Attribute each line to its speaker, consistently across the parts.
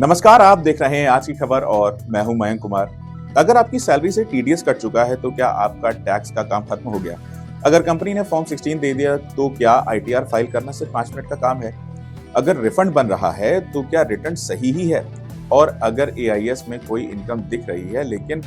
Speaker 1: नमस्कार, आप देख रहे हैं आज की खबर और मैं हूं मयंक कुमार। अगर आपकी सैलरी से टीडीएस कट चुका है तो क्या आपका टैक्स का काम खत्म हो गया? अगर कंपनी ने फॉर्म 16 दे दिया तो क्या आईटीआर फाइल करना सिर्फ 5 मिनट का काम है? अगर रिफंड बन रहा है तो क्या रिटर्न सही ही है? और अगर एआईएस में कोई इनकम दिख रही है लेकिन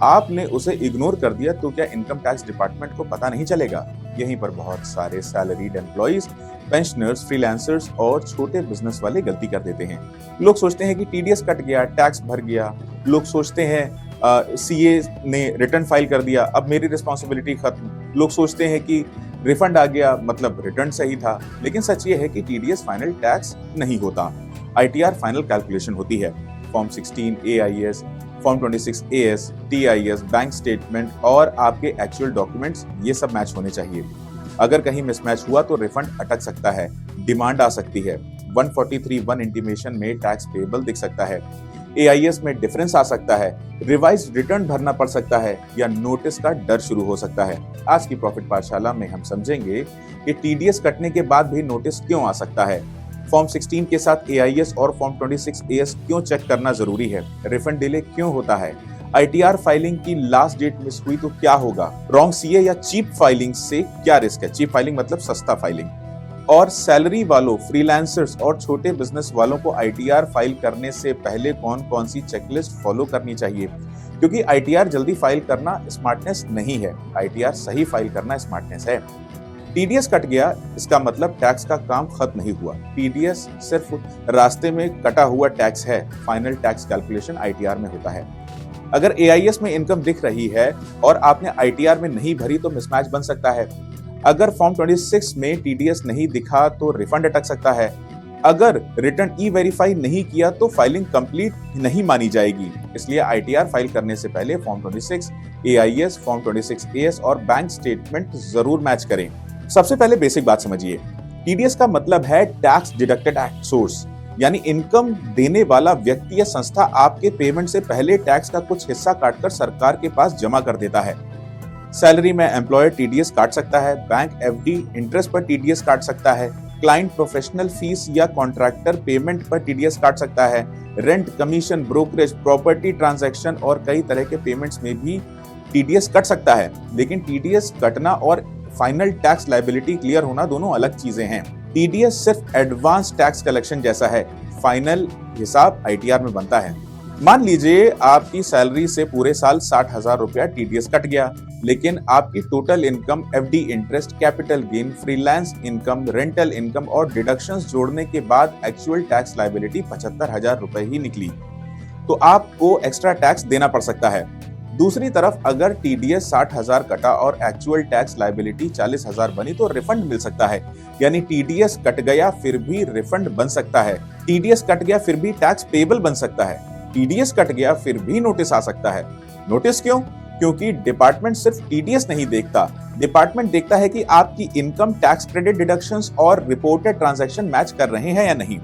Speaker 1: आपने उसे इग्नोर कर दिया तो क्या इनकम टैक्स डिपार्टमेंट को पता नहीं चलेगा? यहीं पर बहुत सारे सैलरीड एम्प्लॉइज, पेंशनर्स, फ्रीलांसर्स और छोटे बिजनेस वाले गलती कर देते हैं। लोग सोचते हैं कि टीडीएस कट गया, टैक्स भर गया। लोग सोचते हैं सीए ने रिटर्न फाइल कर दिया, अब मेरी रिस्पॉन्सिबिलिटी खत्म। लोग सोचते हैं कि रिफंड आ गया, मतलब रिटर्न सही था। लेकिन सच ये है कि टीडीएस फाइनल टैक्स नहीं होता, आईटीआर फाइनल कैलकुलेशन होती है। Form 16, AIS, form 26 as, TIS, bank statement और आपके एक्चुअल डॉक्यूमेंट्स ये सब मैच होने चाहिए। अगर कहीं मिसमैच हुआ तो रिफंड अटक सकता है, डिमांड आ सकती है, 143(1) इंटीमेशन में टैक्स पेएबल दिख सकता है, एआईएस में डिफरेंस आ सकता है, रिवाइज्ड रिटर्न भरना पड़ सकता है या नोटिस का डर शुरू हो सकता है। आज की प्रॉफिट पाठशाला में हम समझेंगे कि टीडीएस कटने के बाद भी नोटिस क्यों आ सकता है, फॉर्म 16 के साथ एआईएस और फॉर्म 26 एएस क्यों चेक करना जरूरी है, रिफंड डिले क्यों होता है, आईटीआर फाइलिंग की लास्ट डेट मिस हुई तो क्या होगा, रॉन्ग सीए या चीप फाइलिंग से क्या रिस्क है, चीप फाइलिंग मतलब सस्ता फाइलिंग, और सैलरी वालों, फ्रीलांसर्स और छोटे बिजनेस वालों को आईटीआर फाइल करने से पहले कौन कौन सी चेकलिस्ट फॉलो करनी चाहिए। क्योंकि आईटीआर जल्दी फाइल करना स्मार्टनेस नहीं है, आईटीआर सही फाइल करना स्मार्टनेस है। टीडीएस कट गया इसका मतलब टैक्स का काम खत्म नहीं हुआ। टीडीएस सिर्फ रास्ते में कटा हुआ टैक्स है, फाइनल टैक्स कैलकुलेशन आईटीआर में होता है। अगर एआईएस में इनकम दिख रही है और आपने आईटीआर में नहीं भरी तो मिसमैच बन सकता है। अगर फॉर्म 26 में टीडीएस नहीं दिखा तो रिफंड अटक सकता है। अगर रिटर्न ई वेरीफाई नहीं किया तो फाइलिंग कंप्लीट नहीं मानी जाएगी। इसलिए आईटीआर फाइल करने से पहले फॉर्म 26, एआईएस, फॉर्म 26 एएस और बैंक स्टेटमेंट जरूर मैच करें। सबसे पहले बेसिक बात समझिए, टीडीएस का मतलब है टैक्स डिडक्टेड एट सोर्स, यानी इनकम देने वाला व्यक्ति या संस्था आपके पेमेंट से पहले टैक्स का कुछ हिस्सा काटकर सरकार के पास जमा कर देता है। सैलरी में एम्प्लॉयर टीडीएस काट सकता है, बैंक एफडी इंटरेस्ट पर टीडीएस काट सकता है, क्लाइंट प्रोफेशनल फीस या कॉन्ट्रैक्टर पेमेंट पर टीडीएस काट सकता है, rent, commission, brokerage, property transaction और कई तरह के पेमेंट्स में भी टीडीएस कट सकता है। लेकिन टीडीएस कटना और फाइनल टैक्स लायबिलिटी क्लियर होना दोनों अलग चीजें हैं। टीडीएस सिर्फ एडवांस टैक्स कलेक्शन जैसा है, फाइनल हिसाब आईटीआर में बनता है। मान लीजिए आपकी सैलरी से पूरे साल 60,000 रुपया टीडीएस कट गया, लेकिन आपकी total income, FD interest, capital gain, freelance income, rental income और डिडक्शंस जोड़ने के बाद एक्चुअल टैक्स लायबिलिटी 75,000 रुपए ही निकली, तो आपको एक्स्ट्रा टैक्स देना पड़ सकता है। दूसरी तरफ अगर टीडीएस 60,000 कटा और एक्चुअल टैक्स लायबिलिटी 40,000 बनी तो रिफंड मिल सकता है। यानी टीडीएस कट गया फिर भी रिफंड बन सकता है, टीडीएस कट गया फिर भी टैक्स पेएबल बन सकता है, टीडीएस कट गया फिर भी नोटिस आ सकता है। नोटिस क्यों? क्योंकि डिपार्टमेंट सिर्फ टीडीएस नहीं देखता, डिपार्टमेंट देखता है कि आपकी इनकम, टैक्स क्रेडिट, डिडक्शंस और रिपोर्टेड ट्रांजैक्शन मैच कर रहे हैं या नहीं।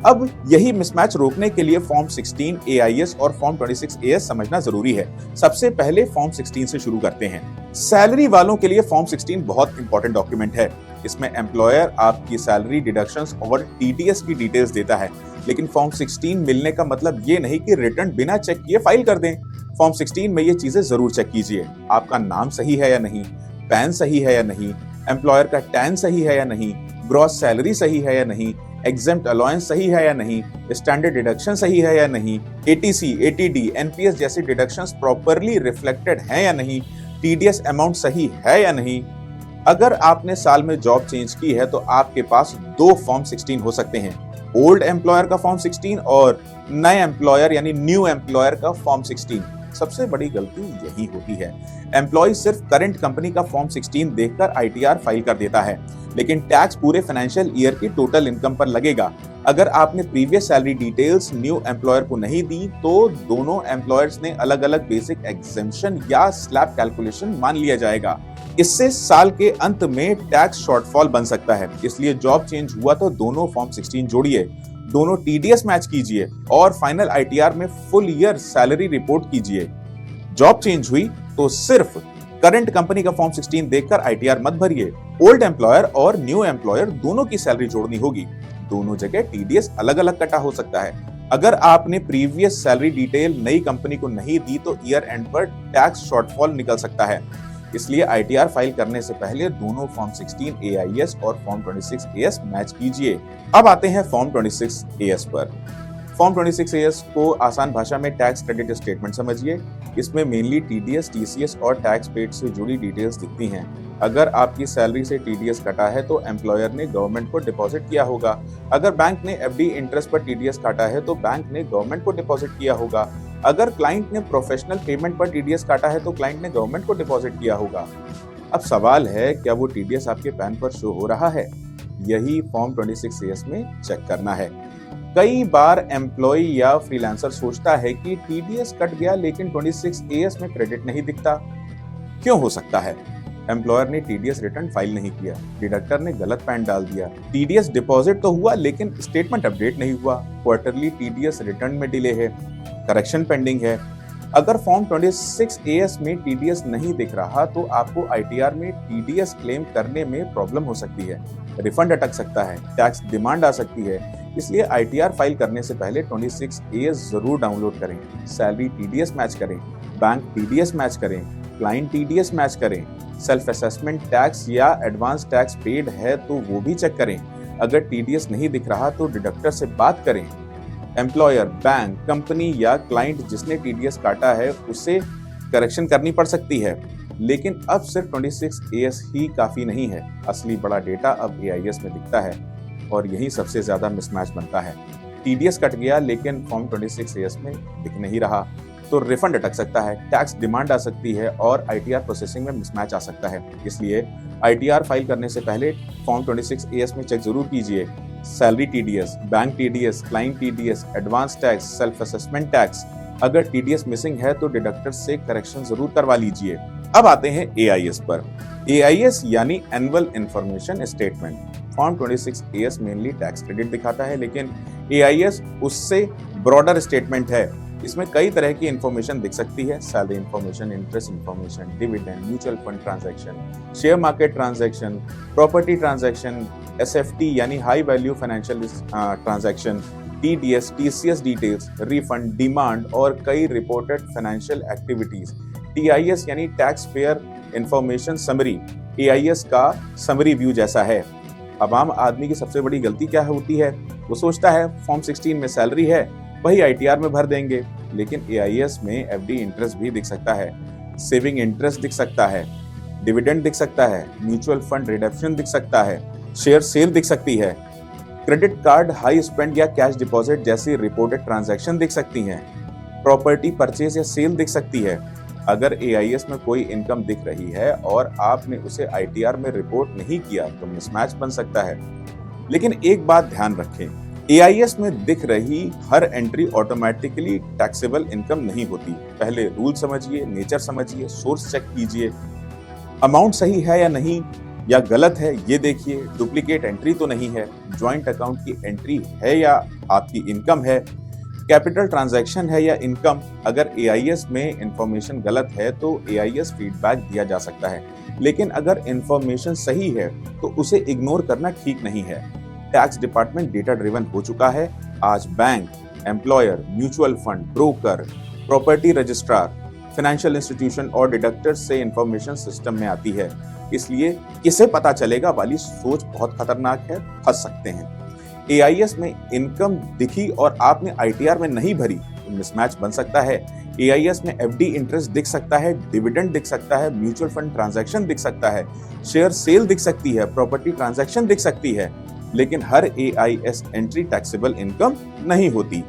Speaker 1: अब यही मिसमैच रोकने के लिए फॉर्म 16 एआईएस और फॉर्म 26 एएस समझना जरूरी है। सबसे पहले फॉर्म 16 से शुरू करते हैं। सैलरी वालों के लिए फॉर्म 16 बहुत इंपॉर्टेंट डॉक्यूमेंट है। इसमें एम्प्लॉयर आपकी सैलरी, डिडक्शंस और टीडीएस की डिटेल्स देता है। लेकिन फॉर्म 16 मिलने का मतलब ये नहीं कि रिटर्न बिना चेक किए फाइल कर दें। फॉर्म 16 में ये चीजें जरूर चेक कीजिए, आपका नाम सही है या नहीं, पैन सही है या नहीं, एम्प्लॉयर का टैन सही है या नहीं, ग्रॉस सैलरी सही है या नहीं, एग्जेम्प्ट अलाउंस सही है या नहीं, स्टैंडर्ड डिडक्शन सही है या नहीं, एटीसी, एटीडी, एनपीएस जैसे डिडक्शंस प्रॉपर्ली रिफ्लेक्टेड हैं या नहीं, टीडीएस अमाउंट सही है या नहीं। अगर आपने साल में जॉब चेंज की है तो आपके पास 2 फॉर्म 16 हो सकते हैं, ओल्ड एम्प्लॉयर का फॉर्म 16 और नए एम्प्लॉयर यानी न्यू एम्प्लॉयर का फॉर्म 16। सबसे बड़ी गलती यही होती है, एम्प्लॉय सिर्फ करंट कंपनी का फॉर्म 16 देखकर आईटीआर फाइल कर देता है, लेकिन टैक्स पूरे फाइनेंशियल ईयर की टोटल इनकम पर लगेगा। अगर आपने previous salary details new employer को नहीं दी तो दोनों एम्प्लॉयर्स ने अलग अलग बेसिक एग्जेम्पशन या स्लैब कैलकुलेशन मान लिया जाएगा। इससे साल के अंत में टैक्स शॉर्टफॉल बन सकता है। इसलिए जॉब चेंज हुआ तो दोनों फॉर्म 16 जोड़िए, दोनों टीडीएस मैच कीजिए और फाइनल आईटीआर में फुल ईयर सैलरी रिपोर्ट कीजिए। जॉब चेंज हुई तो सिर्फ करंट कंपनी का फॉर्म 16 देखकर आईटीआर मत भरिए। ओल्ड एम्प्लॉयर और न्यू एम्प्लॉयर दोनों की सैलरी जोड़नी होगी। दोनों जगह टीडीएस अलग अलग कटा हो सकता है। अगर आपने प्रीवियस सैलरी डिटेल नई कंपनी को नहीं दी तो ईयर एंड पर टैक्स शॉर्टफॉल निकल सकता है। इसलिए आईटीआर फाइल करने से पहले दोनों फॉर्म 16 एआईएस और फॉर्म 26 एएस मैच कीजिए। अब आते हैं फॉर्म 26 एएस पर। फॉर्म 26 एएस को आसान भाषा में टैक्स क्रेडिट स्टेटमेंट समझिए। इसमें मेनली टीडीएस, टीसीएस और टैक्स पेड से जुड़ी डिटेल्स दिखती हैं। अगर आपकी सैलरी से टीडीएस कटा है तो एम्प्लॉयर ने गवर्नमेंट को डिपॉजिट किया होगा। अगर बैंक ने एफडी इंटरेस्ट पर टीडीएस काटा है तो बैंक ने गवर्नमेंट को डिपॉजिट किया होगा। अगर क्लाइंट ने प्रोफेशनल पेमेंट पर टीडीएस काटा है तो क्लाइंट ने गवर्नमेंट को डिपॉजिट किया होगा। अब सवाल है, क्या वो टीडीएस आपके पैन पर शो हो रहा है? यही फॉर्म 26 एएस में चेक करना है। कई बार एम्प्लॉय या फ्रीलांसर सोचता है कि टीडीएस कट गया लेकिन 26 एएस में क्रेडिट नहीं दिखता। क्यों हो सकता है? एम्प्लॉयर ने टीडीएस रिटर्न फाइल नहीं किया, डिडक्टर ने गलत पैन डाल दिया, टीडीएस डिपॉजिट तो हुआ लेकिन स्टेटमेंट अपडेट नहीं हुआ, क्वार्टरली टीडीएस रिटर्न में डिले है, करेक्शन पेंडिंग है। अगर फॉर्म 26 एएस में टीडीएस नहीं दिख रहा तो आपको आईटीआर में टीडीएस क्लेम करने में प्रॉब्लम हो सकती है, रिफंड अटक सकता है, टैक्स डिमांड आ सकती है। इसलिए आईटीआर फाइल करने से पहले 26 एएस जरूर डाउनलोड करें। सैलरी टीडीएस मैच करें, बैंक टीडीएस मैच करें, क्लाइंट टीडीएस मैच करें, सेल्फ असेसमेंट टैक्स या एडवांस टैक्स पेड है तो वो भी चेक करें। अगर टीडीएस नहीं दिख रहा तो डिडक्टर से बात करें। एम्प्लॉयर, बैंक, कंपनी या क्लाइंट जिसने टीडीएस काटा है उसे करेक्शन करनी पड़ सकती है। लेकिन अब सिर्फ 26 एएस ही काफी नहीं है। असली बड़ा डेटा अब एआईएस में दिखता है और यही सबसे ज्यादा मिसमैच बनता है। टीडीएस कट गया लेकिन फॉर्म 26 एएस में दिख नहीं रहा तो रिफंड अटक सकता है, टैक्स डिमांड आ सकती है और आईटीआर प्रोसेसिंग में मिसमैच आ सकता है। इसलिए आईटीआर फाइल करने से पहले फॉर्म 26 एएस में चेक जरूर कीजिए। Salary TDS, bank TDS, client TDS, advance tax, self assessment tax. अगर टीडीएस मिसिंग है तो डिडक्टर से करेक्शन जरूर करवा लीजिए। अब आते हैं एआईएस पर। एआईएस यानी annual information statement. Form 26 as mainly tax credit दिखाता है लेकिन एआईएस उससे ब्रॉडर स्टेटमेंट है। इसमें कई तरह की इंफॉर्मेशन दिख सकती है, salary information, interest information, dividend, mutual fund transaction, share market transaction, property transaction, SFT यानी high value financial transaction, TDS, TCS details, refund, demand और कई रिपोर्टेड फाइनेंशियल एक्टिविटीज। टीआईएस यानी tax payer information summary, AIS का summary view जैसा है। अब आम आदमी की सबसे बड़ी गलती क्या होती है? वो सोचता है फॉर्म 16 में सैलरी है, वही आईटीआर में भर देंगे। लेकिन एआईएस में एफडी इंटरेस्ट भी दिख सकता है, सेविंग इंटरेस्ट दिख सकता है, डिविडेंड दिख सकता है, म्यूचुअल फंड रिडम्पशन दिख सकता है, शेयर सेल दिख सकती है, क्रेडिट कार्ड हाई स्पेंड या कैश डिपॉजिट जैसी रिपोर्टेड ट्रांजैक्शन दिख सकती हैं, प्रॉपर्टी परचेज या सेल दिख सकती है। अगर एआईएस में कोई इनकम दिख रही है और आपने उसे आईटीआर में रिपोर्ट नहीं किया तो मिसमैच बन सकता है। लेकिन एक बात ध्यान रखें, एआईएस में दिख रही हर एंट्री ऑटोमेटिकली टैक्सेबल इनकम नहीं होती। पहले रूल समझिए, नेचर समझिए, सोर्स चेक कीजिए, अमाउंट सही है या नहीं या गलत है ये देखिए, डुप्लीकेट एंट्री तो नहीं है, ज्वाइंट अकाउंट की एंट्री है या आपकी इनकम है, कैपिटल ट्रांजैक्शन है या इनकम। अगर एआईएस में इंफॉर्मेशन गलत है तो एआईएस फीडबैक दिया जा सकता है, लेकिन अगर इंफॉर्मेशन सही है तो उसे इग्नोर करना ठीक नहीं है। टैक्स डिपार्टमेंट डेटा ड्रिवन हो चुका है। आज bank, employer, mutual fund, broker, property registrar, financial institution और डिडक्टर से इंफॉर्मेशन सिस्टम में आती है। इसलिए किसे पता चलेगा वाली सोच बहुत खतरनाक है, फंस सकते हैं। एआईएस में इनकम दिखी और आपने आईटीआर में नहीं भरी तो मिसमैच बन सकता है। एआईएस में एफडी इंटरेस्ट दिख सकता है, डिविडेंड दिख सकता है, म्यूचुअल फंड ट्रांजैक्शन दिख सकता है, शेयर सेल दिख सकती है, प्रॉपर्टी ट्रांजैक्शन दिख सकती है, लेकिन हर एआईएस एंट्री टैक्सेबल इनकम नहीं होती।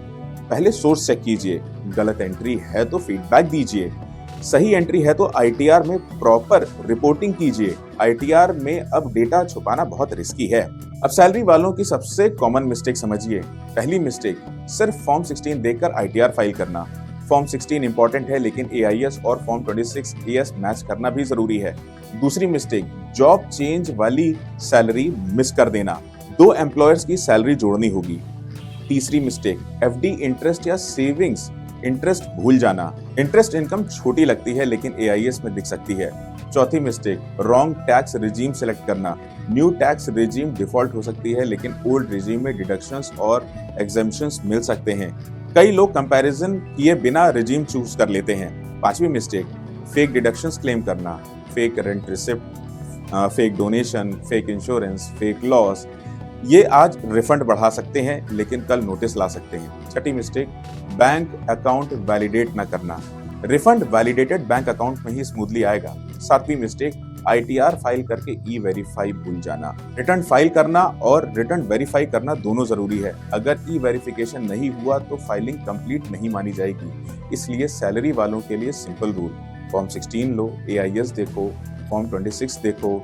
Speaker 1: पहले सोर्स चेक कीजिए, गलत एंट्री है तो फीडबैक दीजिए, सही एंट्री है तो आईटीआर में प्रॉपर रिपोर्टिंग कीजिए। आईटीआर में अब डेटा छुपाना बहुत रिस्की है। अब सैलरी वालों की सबसे कॉमन मिस्टेक समझिए। पहली मिस्टेक, सिर्फ फॉर्म 16 देखकर आईटीआर फाइल करना। फॉर्म 16 इंपॉर्टेंट है लेकिन एआईएस और फॉर्म 26 एएस मैच करना भी जरूरी है। दूसरी मिस्टेक, जॉब चेंज वाली सैलरी मिस कर देना। 2 एम्प्लॉयर्स की सैलरी जोड़नी होगी। तीसरी मिस्टेक, एफडी इंटरेस्ट या सेविंग्स इंटरेस्ट भूल जाना। इंटरेस्ट इनकम छोटी लगती है लेकिन एआईएस में दिख सकती है। चौथी mistake, wrong tax regime select करना। न्यू टैक्स रिजीम डिफॉल्ट हो सकती है, लेकिन ओल्ड रिजीम में डिडक्शंस और एग्जेम्पशंस मिल सकते हैं। कई लोग कंपैरिजन किए बिना रिजीम चूज कर लेते हैं। 5वीं मिस्टेक, फेक डिडक्शंस क्लेम करना, fake rent receipt, fake donation, fake insurance, fake loss. ये आज रिफंड बढ़ा सकते हैं लेकिन कल नोटिस ला सकते हैं। 6ठी मिस्टेक, बैंक अकाउंट वैलिडेट न करना, रिफंड वैलिडेटेड बैंक अकाउंट में ही स्मूथली आएगा। 7वीं मिस्टेक, ITR फाइल करके E-वेरीफाई भूल जाना। रिटर्न फाइल करना और रिटर्न वेरीफाई करना दोनों जरूरी है। अगर E-वेरिफिकेशन नहीं हुआ तो फाइलिंग कंप्लीट नहीं मानी जाएगी। इसलिए सैलरी वालों के लिए सिंपल रूल, फॉर्म 16 लो, AIS देखो, फॉर्म 26 देखो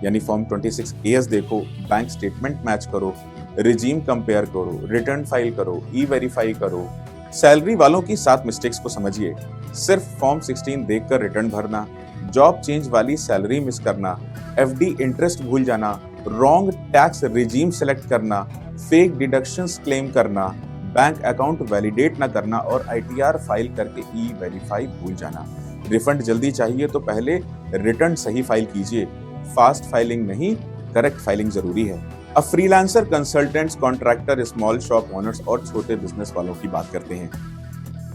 Speaker 1: यानी फॉर्म 26 AS देखो, बैंक स्टेटमेंट मैच करो, रिजीम कंपेयर करो, रिटर्न फाइल करो, E-वेरीफाई करो। सैलरी वालों की 7 मिस्टेक्स को समझिए। सिर्फ फॉर्म 16 देखकर रिटर्न भरना, जॉब चेंज वाली सैलरी मिस करना, FD इंटरेस्ट भूल जाना, रॉन्ग टैक्स रिजीम सेलेक्ट करना, फेक डिडक्शंस क्लेम करना, बैंक अकाउंट वैलिडेट न करना और ITR फाइल करके E-वेरीफाई भूल जाना। रिफंड जल्दी चाहिए तो पहले रिटर्न सही फाइल कीजिए। फास्ट फाइलिंग नहीं, करेक्ट फाइलिंग जरूरी है। अब freelancer, consultants, contractor, small shop owners और छोटे बिजनेस वालों की बात करते हैं।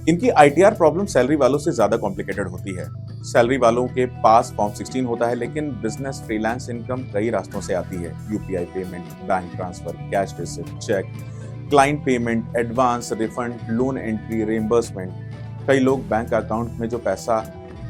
Speaker 1: इनकी ITR प्रॉब्लम सैलरी वालों से ज्यादा कॉम्प्लिकेटेड होती है। सैलरी वालों के पास फॉर्म 16 होता है, लेकिन बिजनेस फ्रीलांस इनकम कई रास्तों से आती है। UPI payment, bank transfer, cash receipt, cheque, client payment, advance, refund, loan entry, reimbursement. कई लोग बैंक अकाउंट में जो पैसा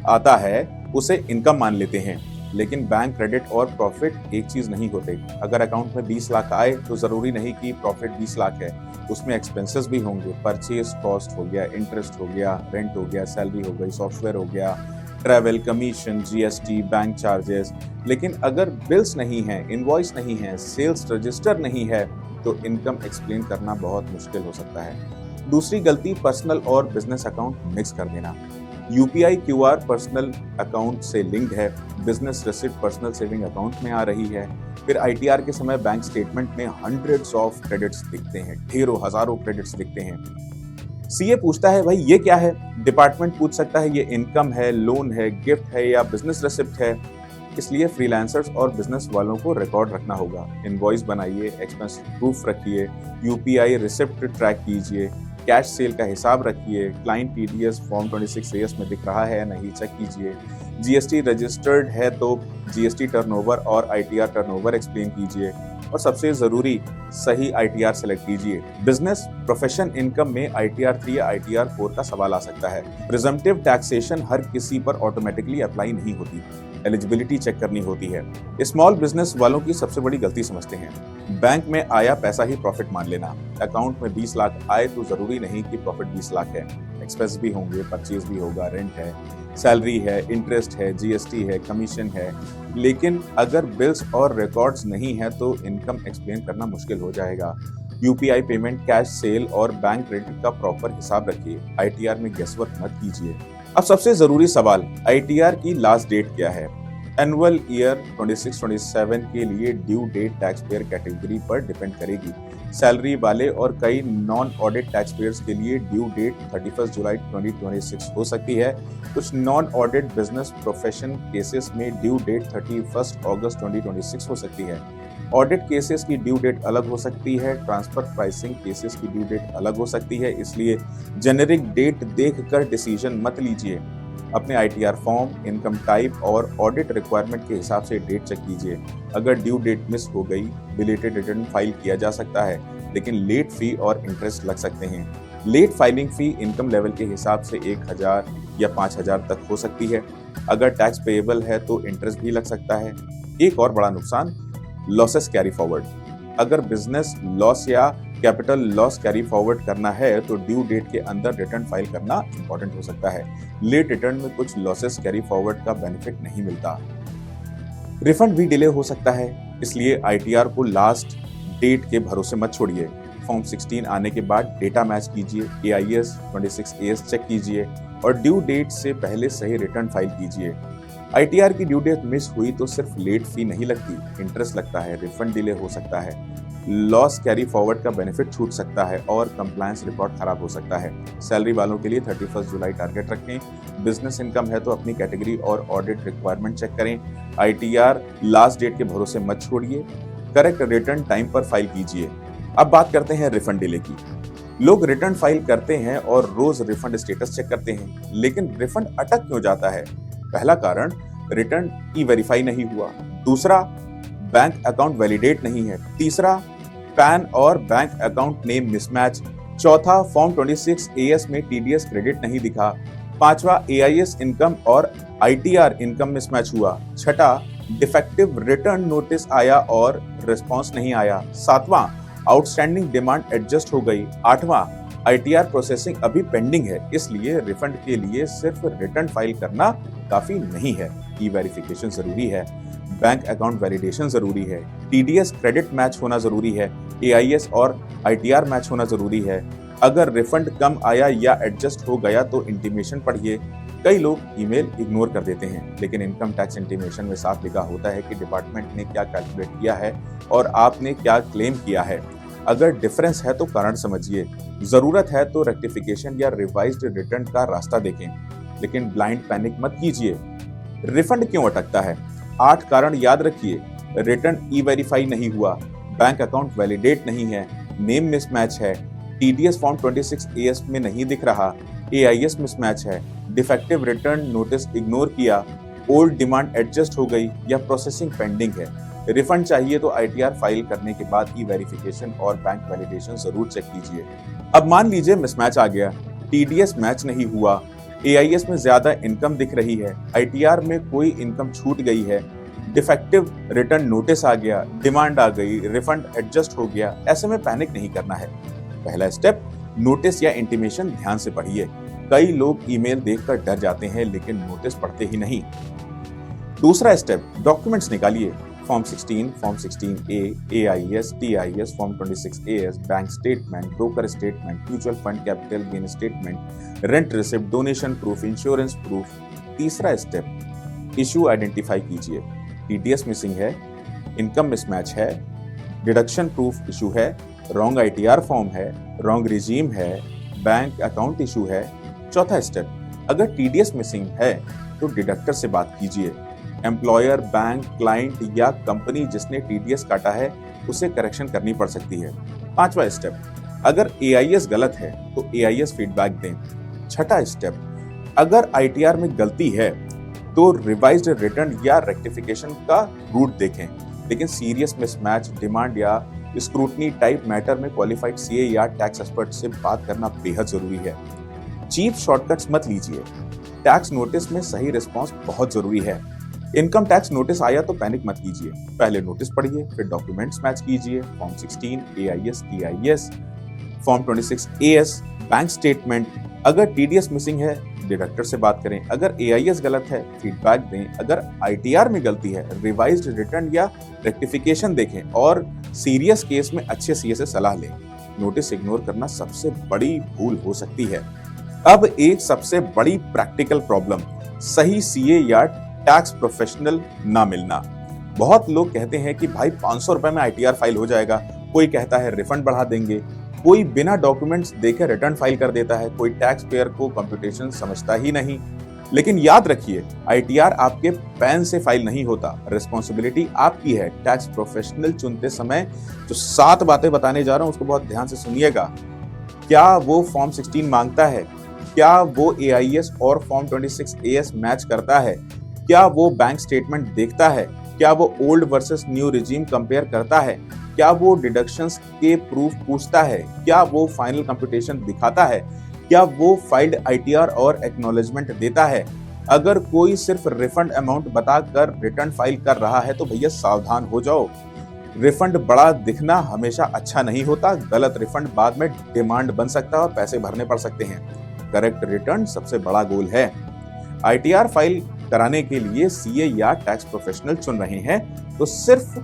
Speaker 1: आता है उसे इनकम मान लेते हैं, लेकिन बैंक क्रेडिट और प्रॉफिट एक चीज नहीं होते। अगर अकाउंट में 20 लाख आए तो जरूरी नहीं कि प्रॉफिट 20 लाख है, उसमें एक्सपेंसेस भी होंगे। परचेज कॉस्ट हो गया, इंटरेस्ट हो गया, रेंट हो गया, सैलरी हो गई, सॉफ्टवेयर हो गया, travel, commission, GST, bank charges. लेकिन अगर बिल्स नहीं है, इनवॉइस नहीं है, सेल्स रजिस्टर नहीं है तो इनकम एक्सप्लेन करना बहुत मुश्किल हो सकता है। दूसरी गलती, पर्सनल और बिजनेस अकाउंट मिक्स कर देना। UPI QR पर्सनल अकाउंट से लिंक्ड है, business receipt personal saving account में आ रही है। फिर ITR के समय बैंक स्टेटमेंट में हंड्रेड्स ऑफ क्रेडिट्स दिखते हैं, ढेरों हजारों क्रेडिट्स दिखते हैं। CA पूछता है, भाई ये क्या है? डिपार्टमेंट पूछ सकता है, ये इनकम है, लोन है, गिफ्ट है या बिजनेस रिसिप्ट है? इसलिए फ्रीलांसर्स और बिजनेस वालों को रिकॉर्ड रखना होगा। इनवॉइस बनाइए, एक्सपेंस प्रूफ रखिए, UPI रिसिप्ट ट्रैक कीजिए, कैश सेल का हिसाब रखिए, क्लाइंट TDS फॉर्म 26 AS में दिख रहा है नहीं चेक कीजिए, GST रजिस्टर्ड है तो GST टर्नओवर और ITR टर्नओवर एक्सप्लेन कीजिए और सबसे जरूरी सही ITR सेलेक्ट कीजिए। बिजनेस प्रोफेशन इनकम में ITR 3 या ITR 4 का सवाल आ सकता है। प्रिजम्पटिव टैक्सेशन हर किसी पर ऑटोमेटिकली अप्लाई नहीं होती, एलिजिबिलिटी चेक करनी होती है। स्मॉल बिजनेस वालों की सबसे बड़ी गलती समझते हैं, बैंक में आया पैसा ही प्रॉफिट मान लेना। अकाउंट में 20 लाख आए तो जरूरी नहीं कि प्रॉफिट 20 लाख है, एक्सपेंस भी होंगे, परचेज भी होगा, रेंट है, सैलरी है, इंटरेस्ट है, GST है, कमीशन है। लेकिन अगर बिल्स और रिकॉर्ड्स नहीं है तो इनकम एक्सप्लेन करना मुश्किल हो जाएगा। UPI पेमेंट, कैश सेल और बैंक क्रेडिट का प्रॉपर हिसाब रखिए। ITR में गेसवर्क मत कीजिए। अब सबसे जरूरी सवाल, ITR की लास्ट डेट क्या है? एनुअल ईयर 26-27 के लिए due date tax payer category पर डिपेंड करेगी। सैलरी वाले और कई नॉन ऑडिट टैक्स पेयर्स के लिए ड्यू डेट 31 जुलाई 2026 हो सकती है। कुछ non audit business profession cases में ड्यू डेट 31 अगस्त 2026 हो सकती है। ऑडिट केसेस की ड्यू डेट अलग हो सकती है, ट्रांसफर प्राइसिंग केसेस की ड्यू डेट अलग हो सकती है, इसलिए जेनेरिक डेट देखकर डिसीजन मत लीजिए। अपने ITR फॉर्म, इनकम टाइप और ऑडिट रिक्वायरमेंट के हिसाब से डेट चेक कीजिए। अगर ड्यू डेट मिस हो गई, बिलेटेड रिटर्न फाइल किया जा सकता है, लेकिन लेट फी और इंटरेस्ट लग सकते हैं। लेट फाइलिंग फी इनकम लेवल के हिसाब से 1000 या 5000 तक हो सकती है। अगर टैक्स पेएबल है तो इंटरेस्ट भी लग सकता है। एक और बड़ा नुकसान, लॉसेस कैरी फॉरवर्ड। अगर बिजनेस लॉस या कैपिटल लॉस कैरी फॉरवर्ड करना है तो ड्यू डेट के अंदर रिटर्न फाइल करना इंपॉर्टेंट हो सकता है। लेट रिटर्न में कुछ लॉसेस कैरी फॉरवर्ड का बेनिफिट नहीं मिलता। रिफंड भी डिले हो सकता है, इसलिए ITR को लास्ट डेट के भरोसे मत छोड़िए। फॉर्म 16 आने के बाद डेटा मैच कीजिए, AIS 26 AS चेक कीजिए और ड्यू डेट से पहले सही रिटर्न फाइल कीजिए। ITR की ड्यू डेट मिस हुई तो सिर्फ लेट फी नहीं लगती, इंटरेस्ट लगता है, रिफंड डिले हो सकता है। लॉस कैरी फॉरवर्ड का बेनिफिट छूट सकता है और कंप्लायंस रिकॉर्ड खराब हो सकता है। सैलरी वालों के लिए 31 जुलाई टारगेट रखें। बिजनेस इनकम है तो अपनी कैटेगरी और ऑडिट रिक्वायरमेंट चेक करें। आईटीआर लास्ट डेट के भरोसे मत छोड़िए। करेक्ट रिटर्न टाइम पर फाइल कीजिए। अब बात करते हैं रिफंड डिले की। लोग रिटर्न फाइल करते हैं और रोज रिफंड स्टेटस चेक करते हैं, लेकिन रिफंड अटक क्यों जाता है? पहला कारण, रिटर्न ई वेरीफाई नहीं हुआ। दूसरा, बैंक अकाउंट वैलिडेट नहीं है। तीसरा, पैन और बैंक अकाउंट नेम मिसमैच। चौथा, फॉर्म 26 एएस में टीडीएस क्रेडिट नहीं दिखा। पांचवा, एआईएस इनकम और आईटीआर इनकम मिसमैच हुआ। छठा, डिफेक्टिव रिटर्न नोटिस आया और रिस्पॉन्स नहीं आया। सातवां, आउटस्टैंडिंग डिमांड एडजस्ट हो गई। आठवां, आईटीआर प्रोसेसिंग अभी पेंडिंग है, इसलिए रिफंड के लिए सिर्फ रिटर्न फाइल करना काफी नहीं है। ई वेरिफिकेशन जरूरी है, बैंक अकाउंट वैलिडेशन जरूरी है, टीडीएस क्रेडिट मैच होना जरूरी है, एआईएस और आईटीआर मैच होना जरूरी है। अगर रिफंड कम आया या एडजस्ट हो गया तो इंटीमेशन पढ़िए। कई लोग ईमेल इग्नोर कर देते हैं, लेकिन इनकम टैक्स इंटीमेशन में साफ लिखा होता है कि डिपार्टमेंट ने क्या कैलकुलेट किया है और आपने क्या क्लेम किया है। अगर डिफरेंस है तो कारण समझिए, जरूरत है तो रेक्टिफिकेशन या रिवाइज्ड रिटर्न का रास्ता देखें, लेकिन ब्लाइंड पैनिक मत कीजिए। रिफंड क्यों अटकता है? 8 कारण याद रखिए। रिटर्न ई वेरीफाई नहीं हुआ, बैंक अकाउंट वैलिडेट नहीं है, नेम मिसमैच है, टीडीएस फॉर्म 26 एएस में नहीं दिख रहा, एआईएस मिसमैच है, डिफेक्टिव रिटर्न नोटिस इग्नोर किया, ओल्ड डिमांड एडजस्ट हो गई या प्रोसेसिंग पेंडिंग है। रिफंड चाहिए तो आईटीआर फाइल करने के बाद ई वेरिफिकेशन और बैंक वैलिडेशन जरूर चेक कीजिए। अब मान लीजिए मिसमैच आ गया, टीडीएस मैच नहीं हुआ, एआईएस में ज्यादा इनकम दिख रही है, आईटीआर में कोई इनकम छूट गई है, डिफेक्टिव रिटर्न नोटिस आ गया, डिमांड आ गई, रिफंड एडजस्ट हो गया। ऐसे में पैनिक नहीं करना है। पहला स्टेप, नोटिस या इंटीमेशन ध्यान से पढ़िए। कई लोग ईमेल देखकर डर जाते हैं लेकिन नोटिस पढ़ते ही नहीं। दूसरा स्टेप, डॉक्यूमेंट्स निकालिए। Form 16, form 16A, AIS, TIS, form 26AS, bank statement, broker statement, mutual fund capital gain statement, rent receipt, donation proof, insurance proof. तीसरा स्टेप, इशू आइडेंटिफाई कीजिए। टीडीएस मिसिंग है, इनकम मिसमैच है, deduction proof issue है, wrong ITR form है, wrong regime है, bank account issue है। चौथा step, अगर टीडीएस मिसिंग है तो डिडक्टर से बात कीजिए। एम्प्लॉयर, बैंक, क्लाइंट या कंपनी जिसने टीडीएस काटा है उसे करेक्शन करनी पड़ सकती है। पांचवा स्टेप, अगर एआईएस गलत है तो एआईएस फीडबैक दें। छठा स्टेप, अगर आईटीआर में गलती है तो रिवाइज्ड रिटर्न या रेक्टिफिकेशन का रूट देखें, लेकिन सीरियस मिसमैच, डिमांड या स्क्रूटनी टाइप मैटर में क्वालिफाइड सीए या टैक्स एक्सपर्ट से बात करना बेहद जरूरी है। चीप शॉर्टकट्स मत लीजिए। टैक्स नोटिस में सही रिस्पांस बहुत जरूरी है। इनकम टैक्स नोटिस आया तो पैनिक मत कीजिए, पहले नोटिस पढ़िए, फिर डॉक्यूमेंट्स मैच कीजिए। Form 16, AIS, TIS, form 26AS, bank statement. अगर टीडीएस मिसिंग है डिडक्टर से बात करें, अगर एआईएस गलत है फीडबैक दें, अगर आईटीआर में गलती है रिवाइज्ड रिटर्न या रेक्टिफिकेशन देखें और सीरियस केस में अच्छे सीए से सलाह लें। नोटिस इग्नोर करना सबसे बड़ी भूल हो सकती है। अब एक सबसे बड़ी प्रैक्टिकल प्रॉब्लम, सही सीए या टैक्स प्रोफेशनल ना मिलना। बहुत लोग कहते हैं कि भाई 500 रुपए में आईटीआर फाइल हो जाएगा, कोई कहता है रिफंड बढ़ा देंगे, कोई बिना डॉक्यूमेंट्स देखे रिटर्न फाइल कर देता है, कोई टैक्स पेयर को कंप्यूटेशन समझता ही नहीं। लेकिन याद रखिए, आईटीआर आपके पैन से फाइल नहीं होता, रिस्पॉन्सिबिलिटी आपकी है। टैक्स प्रोफेशनल चुनते समय जो 7 बातें बताने जा रहा हूं उसको बहुत ध्यान से सुनिएगा। क्या वो फॉर्म 16 मांगता है? क्या वो एआईएस और फॉर्म 26AS मैच करता है? क्या वो बैंक स्टेटमेंट देखता है? क्या वो old versus new regime compare करता है? क्या वो डिडक्शंस के प्रूफ पूछता है? क्या वो फाइनल कंप्यूटेशन दिखाता है? क्या वो फाइल्ड आईटीआर और एक्नॉलेजमेंट देता है? अगर कोई सिर्फ रिफंड अमाउंट बताकर रिटर्न फाइल कर रहा है तो भैया सावधान हो जाओ। रिफंड बड़ा दिखना हमेशा अच्छा नहीं होता। गलत रिफंड बाद में डिमांड बन सकता है और पैसे भरने पड़ सकते हैं। करेक्ट रिटर्न सबसे बड़ा गोल है। आईटीआर फाइल कराने के लिए सीए या टैक्स प्रोफेशनल चुन रहे हैं तो सिर्फ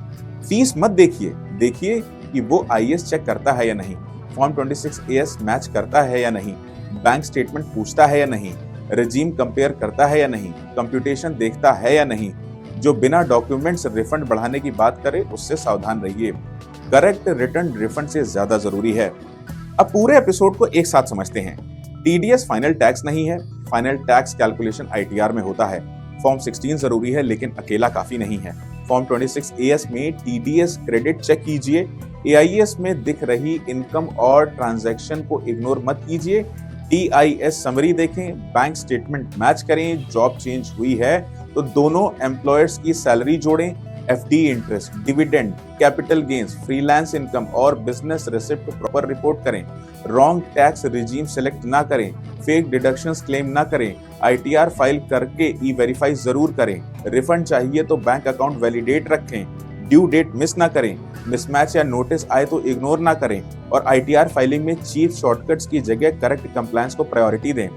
Speaker 1: फीस मत देखिए, देखिए कि वो आईएएस चेक करता है या नहीं, फॉर्म 26AS मैच करता है या नहीं, बैंक स्टेटमेंट पूछता है या नहीं, रिजीम कंपेयर करता है या नहीं, कंप्यूटेशन देखता है या नहीं। जो बिना डॉक्यूमेंट्स रिफंड बढ़ाने की बात करे उससे सावधान रहिए। करेक्ट रिटर्न रिफंड से ज्यादा जरूरी है। अब पूरे एपिसोड को एक साथ समझते हैं। टीडीएस फाइनल टैक्स नहीं है, फाइनल टैक्स कैलकुलेशन आईटीआर में होता है। फॉर्म 16 जरूरी है लेकिन अकेला काफी नहीं है। फॉर्म 26 एएस में टीडीएस क्रेडिट चेक कीजिए। एआईएस में दिख रही इनकम और ट्रांजैक्शन को इग्नोर मत कीजिए। टीआईएस समरी देखें, बैंक स्टेटमेंट मैच करें, जॉब चेंज हुई है तो दोनों एम्प्लॉयर्स की सैलरी जोड़ें, FD interest, dividend, capital gains, freelance income और बिजनेस रिसिप्ट प्रॉपर रिपोर्ट करें। रॉन्ग टैक्स रिजीम सेलेक्ट ना करें, फेक डिडक्शंस क्लेम ना करें, आईटीआर फाइल करके ई वेरीफाई जरूर करें। रिफंड चाहिए तो बैंक अकाउंट वैलिडेट रखें, ड्यू डेट मिस ना करें, मिसमैच या नोटिस आए तो इग्नोर ना करें और आईटीआर फाइलिंग में चीप शॉर्टकट्स की जगह करेक्ट कंप्लायंस को प्रायोरिटी दें।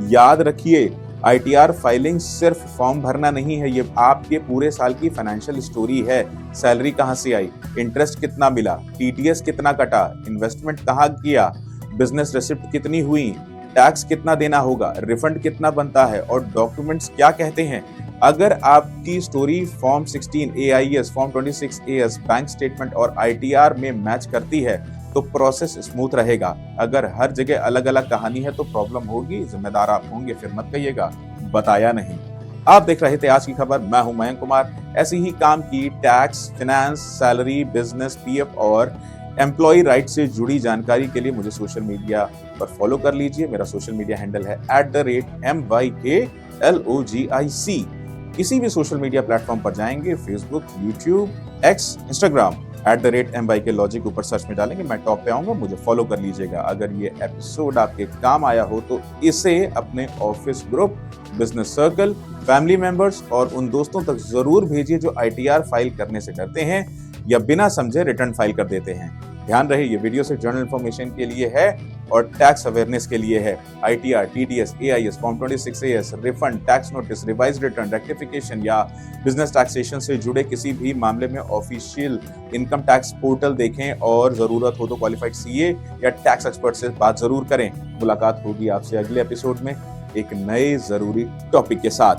Speaker 1: याद रखिए, आईटीआर फाइलिंग सिर्फ फॉर्म भरना नहीं है, ये आपके पूरे साल की फाइनेंशियल स्टोरी है। सैलरी कहां से आई, इंटरेस्ट कितना मिला, टीडीएस कितना कटा, इन्वेस्टमेंट कहां किया, बिजनेस रिसिप्ट कितनी हुई, टैक्स कितना देना होगा, रिफंड कितना बनता है और डॉक्यूमेंट्स क्या कहते हैं। अगर आपकी story form 16 AIS, form 26 as, bank statement और आईटीआर में मैच करती है तो प्रोसेस स्मूथ रहेगा। अगर हर जगह अलग अलग कहानी है तो प्रॉब्लम होगी, जिम्मेदार आप होंगे, फिर मत कहिएगा बताया नहीं। आप देख रहे थे आज की खबर, मैं हूं मयंक कुमार। ऐसी ही काम की tax, finance, salary, business, PF और एम्प्लॉय राइट से जुड़ी जानकारी के लिए मुझे सोशल मीडिया पर फॉलो कर लीजिए। मेरा सोशल मीडिया हैंडल है @MYKLOGIC। किसी भी सोशल मीडिया प्लेटफॉर्म पर जाएंगे, Facebook, YouTube, x, Instagram, @MYKLOGIC ऊपर सर्च में डालेंगे, मैं टॉप पे आऊंगा, मुझे फॉलो कर लीजिएगा। अगर ये एपिसोड आपके काम आया हो तो इसे अपने office group, business circle, family members और उन दोस्तों तक जरूर भेजिए जो आईटीआर फाइल करने से डरते हैं या बिना समझे रिटर्न फाइल कर देते हैं। ध्यान रहे, ये वीडियो सिर्फ जनरल इन्फॉर्मेशन के लिए है और टैक्स अवेयरनेस के लिए है। ITR, TDS, AIS, form 26 as, refund, tax notice, revise return, rectification या बिजनेस टैक्सेशन से जुड़े किसी भी मामले में ऑफिशियल इनकम टैक्स पोर्टल देखें और जरूरत हो तो क्वालिफाइड सीए या टैक्स एक्सपर्ट से बात जरूर करें। मुलाकात होगी आपसे अगले एपिसोड में एक नए जरूरी टॉपिक के साथ।